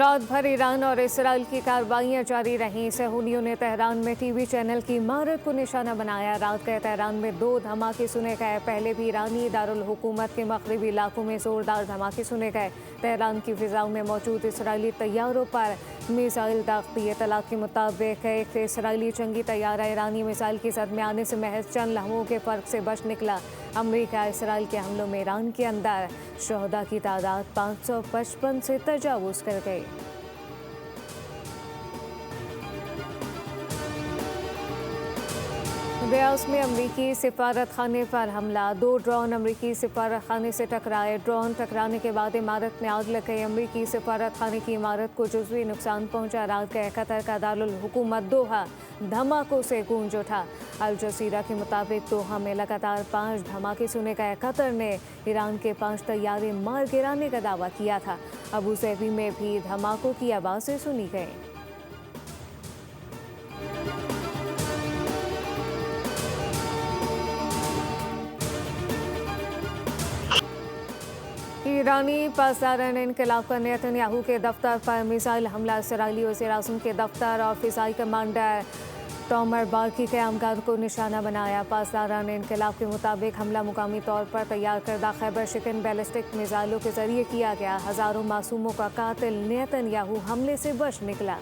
रात भर ईरान और इसराइल की कार्रवाइयां जारी रहीं। सहूलियों ने तेहरान में टीवी चैनल की इमारत को निशाना बनाया। रात गए तेहरान में 2 धमाके सुने गए। पहले भी ईरानी दारुल हुकूमत के मगरबी इलाकों में जोरदार धमाके सुने गए। तेहरान की फिजाओं में मौजूद इसराइली तैयारों पर मिसाइल दाग दिए। इत्तलात के मुताबिक एक इसराइली जंगी तैयारा ईरानी मिसाइल की जद में आने से महज चंद लम्हों के फर्क से बच निकला। अमरीका इसराइल के हमलों में ईरान के अंदर शहदा की तादाद 555 से तजावुज कर गई। ब्यास में अमरीकी सिफारत खाने पर हमला। 2 ड्रोन अमरीकी सिफारत खाने से टकराए। ड्रोन टकराने के बाद इमारत में आग लग गई। अमरीकी सिफारत खाने की इमारत को जुज़वी नुकसान पहुंचा। रात गए कतर का दारुल हुकूमत दोहा धमाकों से गूंज उठा। अल जज़ीरा के मुताबिक दोहा में लगातार 5 धमाके सुने गए। कतर ने ईरान के 5 तैयारे मार गिराने का दावा किया था। अबू ज़ैबी में भी धमाकों की आवाज़ें सुनी गईं। ईरानी पासदार ने इनकलाब का नेतन्याहू के दफ्तर पर मिसाइल हमला। इसराइली वज़ीर-ए-आज़म के दफ्तर और फ़िज़ाई कमांडर टॉमर बारकी क़यामगार को निशाना बनाया। पासदार ने इनकलाब के मुताबिक हमला मुकामी तौर पर तैयार करदा खैबर शिकन बैलिस्टिक मिसाइलों के जरिए किया गया। हज़ारों मासूमों का कातिल नेतन्याहू हमले से बच निकला।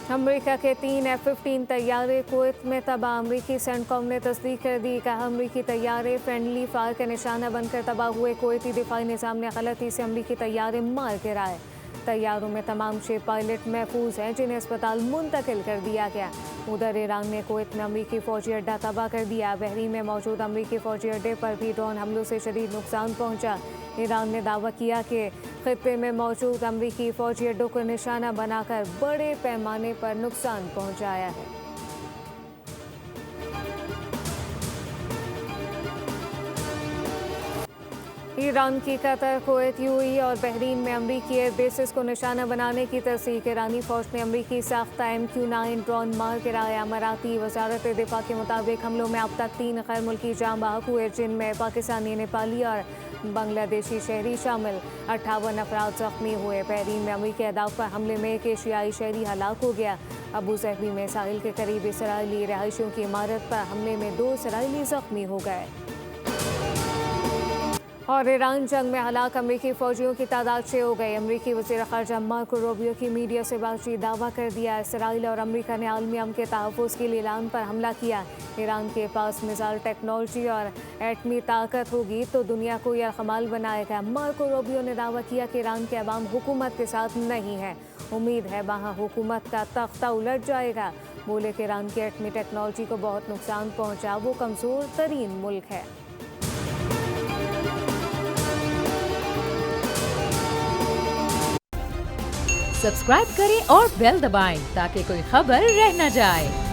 अमरीका के 3 F-15 तैयारे कुवैत में तबाह। अमरीकी सेंटकॉम ने तस्दीक कर दी। कहा अमरीकी तैयारे फ्रेंडली फायर का निशाना बनकर तबाह हुए। कुवैती दिफाई निज़ाम ने गलती से अमरीकी तैयारे मार गिराए। तैयारों में तमाम 6 पायलट महफूज हैं जिन्हें अस्पताल मुंतकिल कर दिया गया। उधर ईरान ने कुवैत में अमरीकी फौजी अड्डा तबाह कर दिया। बहरीन में मौजूद अमरीकी फौजी अड्डे पर भी ड्रोन हमलों से शदीद नुकसान पहुंचा। ईरान ने दावा किया कि खित्ते में मौजूद अमरीकी फौजी अड्डों को निशाना बनाकर बड़े पैमाने पर नुकसान पहुंचाया है। ईरान की कतर, कुवैत, यूएई और बहरीन में अमरीकी एयर बेसिस को निशाना बनाने की तस्दीक। ईरानी फौज ने अमरीकी साख्ता MQ-9 ड्रोन मार गिराया। अमाराती वजारत दिफा के मुताबिक हमलों में अब तक 3 गैर मुल्की जाँ बहक हुए, जिनमें पाकिस्तानी, नेपाली और बांग्लादेशी शहरी शामिल। 58 अफराद जख्मी हुए। बहरीन में अमरीकी अहदाफ पर हमले में एक एशियाई शहरी हलाक हो गया। अबू ज़ैबी में साहिल के करीब इसराइली रहायशियों की इमारत पर हमले में 2 इसराइली जख्मी हो गए। और ईरान जंग में हलाक अमरीकी फौजियों की तादाद 6 हो गई। अमरीकी वज़ीर ख़ारजा मार्को रूबियो की मीडिया से बातचीत दावा कर दिया। इसराइल और अमरीका ने आलमी अमन के तहफ़्फ़ुज़ के लिए ईरान पर हमला किया। ईरान के पास मिसाइल टेक्नोलॉजी और एटमी ताकत होगी तो दुनिया को यरग़माल बनाएगा। मार्को रूबियो ने दावा किया कि ईरान के अवाम हुकूमत के साथ नहीं है। उम्मीद है वहाँ हुकूमत का तख्ता उलट जाएगा। बोले कि ईरान की एटमी टेक्नोलॉजी को बहुत नुकसान पहुँचा। वो कमज़ोर तरीन मुल्क है। सब्सक्राइब करें और बेल दबाएं ताकि कोई खबर रह न जाए।